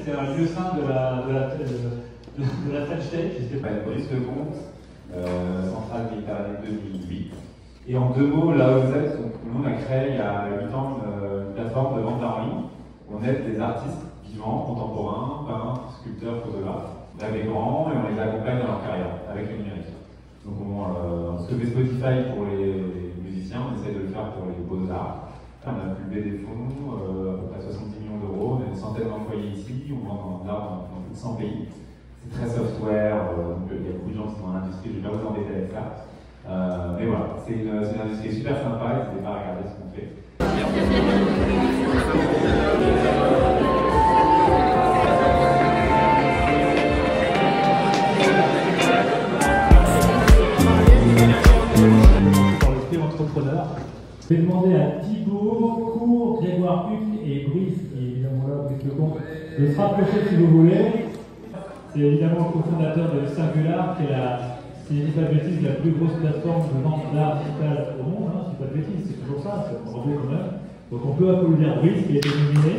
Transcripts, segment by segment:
c'était un lieu saint de la French Tech. Brice Lecomte, Centrale Méditerranée 2008. Et en 2 mots, là où vous êtes, nous on a créé il y a 8 ans une plateforme de vente en ligne. On aide des artistes vivants, contemporains, peintres, sculpteurs, photographes, rêver grand, et on les accompagne dans leur carrière avec le numérique. Donc ce que fait Spotify pour les musiciens, on essaie de le faire pour les beaux-arts. On a publié des fonds, à peu près 70 millions d'euros, on a une centaine d'employés ici, on vend dans plus de 100 pays. C'est très software, donc il y a beaucoup de gens qui sont dans l'industrie, je ne vais pas vous embêter avec ça. Mais voilà, c'est une industrie super sympa, n'hésitez pas à regarder ce qu'on fait. Entrepreneur. Je vais demander à Thibaut, Cour, Grégoire Huc et Brice, qui est évidemment là, Brice Lecomte, de se rapprocher si vous voulez. C'est évidemment le cofondateur de Singular, qui est si je dis pas de bêtises, la plus grosse plateforme de vente d'art digital au monde. Si je dis pas de bêtises, c'est toujours ça, c'est un brevet quand même. Donc on peut applaudir Brice qui a été nominé.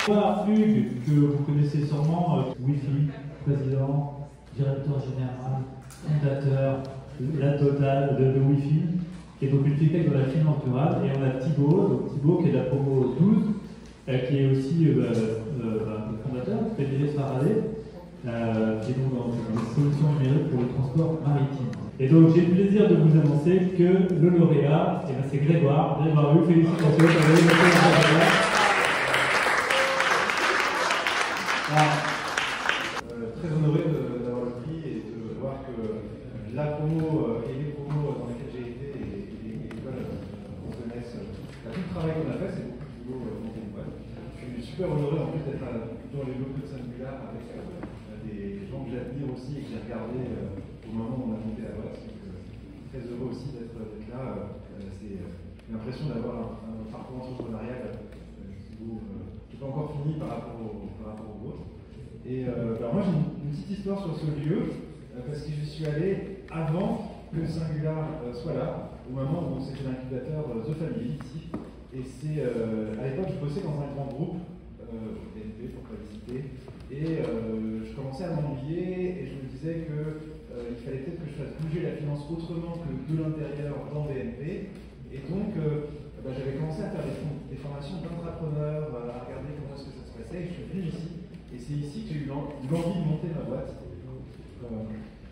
Grégoire Huc, que vous connaissez sûrement, Wi-Fi, président, directeur général, fondateur. La totale de Wi-Fi, qui est donc une fintech de la finance durable, et on a Thibaut qui est de la promo 12, qui est aussi le fondateur, PDG Faraday, qui est donc dans les solutions numériques pour le transport maritime. Et donc j'ai le plaisir de vous annoncer que le lauréat, c'est Grégoire Huc, félicitations. Très honoré d'avoir le prix et de voir que la promo et les promos dans lesquels j'ai été et l'école qu'on connaisse, tout le travail qu'on a fait, c'est beaucoup plus beau monter une boîte. Je suis super honoré en plus d'être dans les locaux de Singular avec des gens que j'admire aussi et que j'ai regardé au moment où on a monté la boîte. Donc, très heureux aussi d'être là. C'est l'impression d'avoir un parcours entrepreneurial qui n'est pas encore fini par rapport au vôtre. Et moi j'ai une petite histoire sur ce lieu. Parce que je suis allé avant que Singular soit là, au moment où c'était l'incubateur The Family ici. Et c'est à l'époque, je bossais dans un grand groupe, BNP pour pas le citer, et je commençais à m'ennuyer et je me disais qu'il fallait peut-être que je fasse bouger la finance autrement que de l'intérieur dans BNP. Et donc j'avais commencé à faire des formations d'entrepreneurs, à regarder comment est-ce que ça se passait, et je suis venu ici. Et c'est ici que j'ai eu l'envie de monter ma boîte.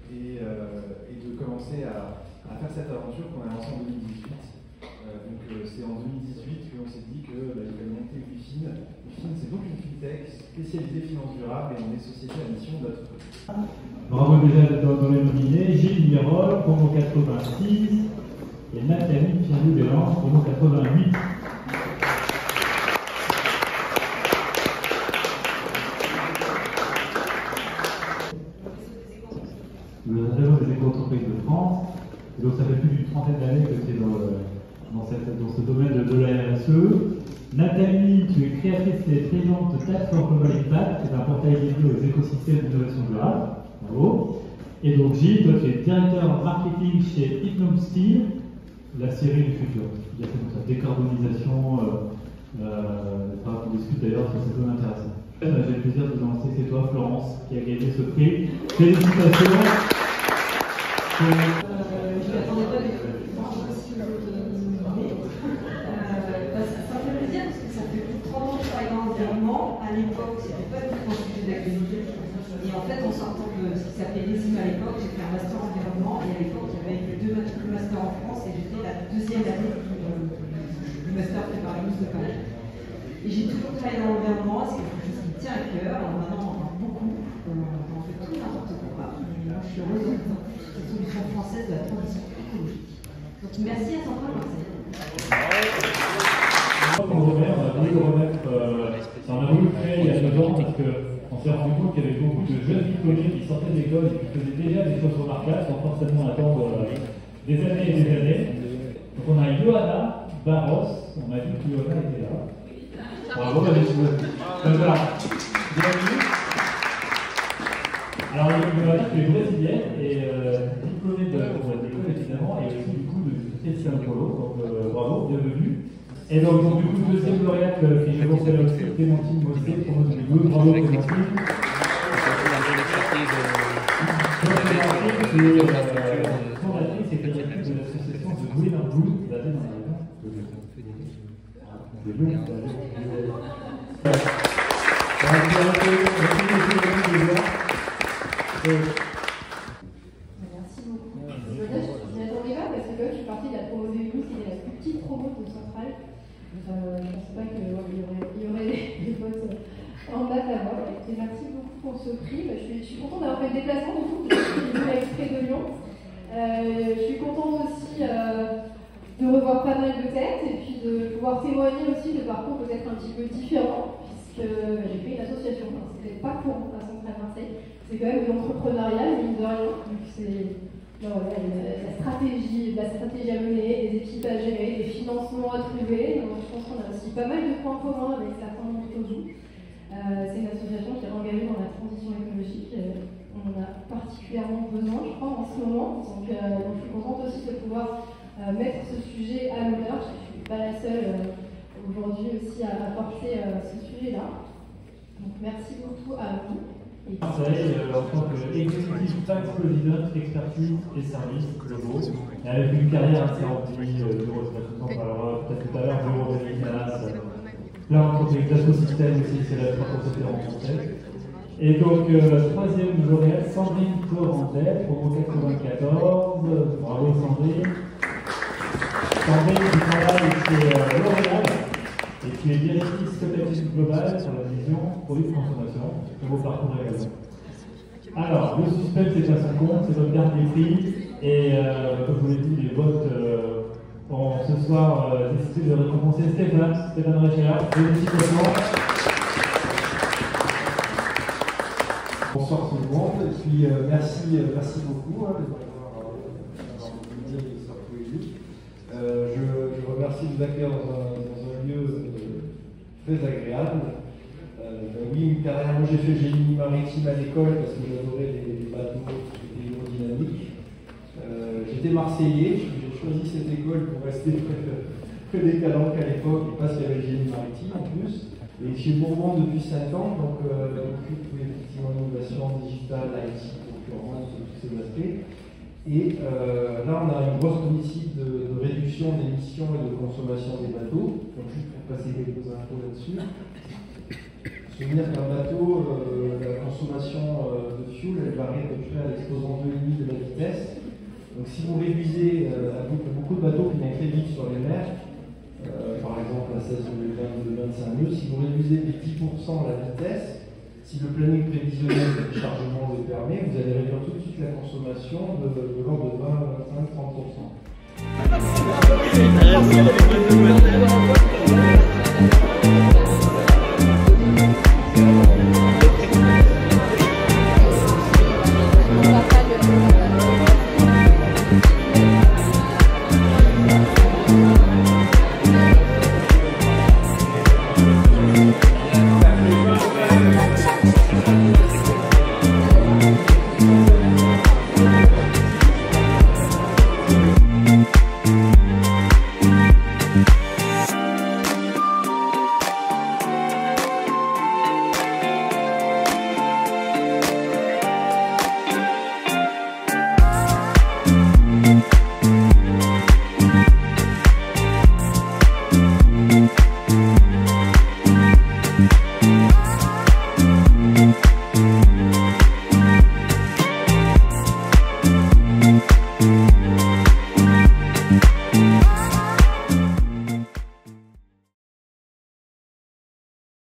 Et de commencer à faire cette aventure qu'on a lancée en 2018. Donc c'est en 2018 qu'on s'est dit qu'il fallait monter WIFIN. WIFIN, c'est donc une fintech spécialisée finance durable et on est société à mission de notre côté. Bravo déjà dans les nominés, Gilles Mirol, promo 86, et Nathalie Pirou-Bélange, promo 88. Le réseau des éco-entreprises de France. Et donc ça fait plus d'une trentaine d'années que tu es dans ce domaine de la RSE. Nathalie, tu es créatrice et présidente de Tax for Global Impact, qui est un portail dédié aux écosystèmes d'innovation durable. Bravo. Et donc Gilles, toi tu es directeur marketing chez Hypnom Steel, la série du futur. Il y a fait donc sa décarbonisation, on discute d'ailleurs sur ces zones intéressantes. J'ai le plaisir de vous annoncer que c'est toi, Florence, qui a gagné ce prix. Félicitations. Je ne m'attendais pas du tout. Merci de nous demander. Ça me fait plaisir parce que ça fait plus de 30 ans que je travaille dans l'environnement. À l'époque, ce n'était pas du tout un sujet d'actualité. Et en fait, en sortant de ce qui s'appelait l'ESIM à l'époque, j'ai fait un master environnement. Et à l'époque, il y avait 2 masters en France et j'étais la 2e année du master fait par l'UNIS de Paris. Et j'ai toujours travaillé dans l'environnement, c'est quelque chose qui me tient à cœur. Alors maintenant, on en parle beaucoup, on fait tout n'importe quoi. Mais moi, je suis heureuse de cette solution française de la transition écologique. Donc merci à Centrale Marseille. On a voulu le remettre, on a voulu le créer il y a 2 ans parce qu'on s'est rendu compte qu'il y avait beaucoup de jeunes diplômés qui sortaient de l'école et qui faisaient déjà des choses remarquables sans forcément attendre des années et des années. Donc on a Johanna Barros, on m'a dit que Johanna était là. Bravo, voilà. Bienvenue. Alors, tu es brésilienne et diplômée de l'école évidemment, et aussi du coup de Christian Polo. Donc, bravo, bienvenue. Et donc du coup, deuxième lauréate, qui je pense qu'elle aussi, Clémentine Bossé, pour notre vidéo. Bravo Clémentine. Fondatrice et créatrice de l'association The Green and Blue, basée dans la région de Lyon. Merci beaucoup. Je m'y attendais pas parce que je suis partie de la promo 2012, qui est la plus petite promo de Centrale. Je ne pense pas qu'il y aurait des votes en maths à voir. Et merci beaucoup pour ce prix. Je suis contente d'avoir fait le déplacement du coup, de l'extrait de Lyon. Je suis contente aussi de revoir pas mal de têtes et puis de pouvoir témoigner aussi de parcours peut-être un petit peu différents, puisque j'ai fait une association. C'était pas pour la Centrale Marseille, c'est quand même de l'entrepreneuriat, mine de rien. Donc c'est la stratégie à mener, des équipes à gérer, des financements à trouver. Donc je pense qu'on a aussi pas mal de points communs avec certains d'entre vous. C'est une association qui est engagée dans la transition écologique. On en a particulièrement besoin, je crois, en ce moment. Donc je suis contente aussi de pouvoir mettre ce sujet à l'honneur. Je ne suis pas la seule aujourd'hui aussi à porter ce sujet-là. Donc merci beaucoup à vous. Marseille, en tant qu'exécutif tax président, expertise et services globaux, et avec une carrière assez remplie on parlera peut-être tout à l'heure, Bureau de Nicolas, là on trouve l'écosystème aussi, c'est la fois qu'on s'était rencontrés. Et donc, troisième lauréate, Sandrine Florendet, promo 94, bravo Sandrine. Sandrine qui travaille chez L'Oréal et qui est directrice stratégique globale sur la vision produit de consommation, de vos parcours également. Alors, le suspense est à son compte, c'est votre dernier prix, et comme je vous l'ai dit, les votes ont ce soir décidé de récompenser Stéphane Rechela. Félicitations. Bonsoir tout le monde, et puis merci beaucoup de m'avoir invité sur Poésie. Je remercie de vous accueillir dans un lieu très agréable. Oui, une carrière, moi j'ai fait génie maritime à l'école parce que j'adorais les bateaux hydrodynamiques. J'étais marseillais, j'ai choisi cette école pour rester près des Calanques à l'époque et parce qu'il y avait le génie maritime en plus. Et chez Bourbon depuis 5 ans, donc effectivement innovation digitale, IT, concurrence, tous ces aspects. Et là, on a une grosse politique de réduction d'émissions et de consommation des bateaux. Donc, juste pour passer quelques infos là-dessus. Souvenir qu'un bateau, la consommation de fuel, elle varie à peu près à l'exposant 2,5 de la vitesse. Donc, si vous réduisez, beaucoup de bateaux qui vont très vite sur les mers, par exemple la 16 de 25 nœuds, si vous réduisez de 10% la vitesse, si le planning prévisionnel de chargement le permet, vous allez réduire tout de suite la consommation de l'ordre de 20, 25, 30%.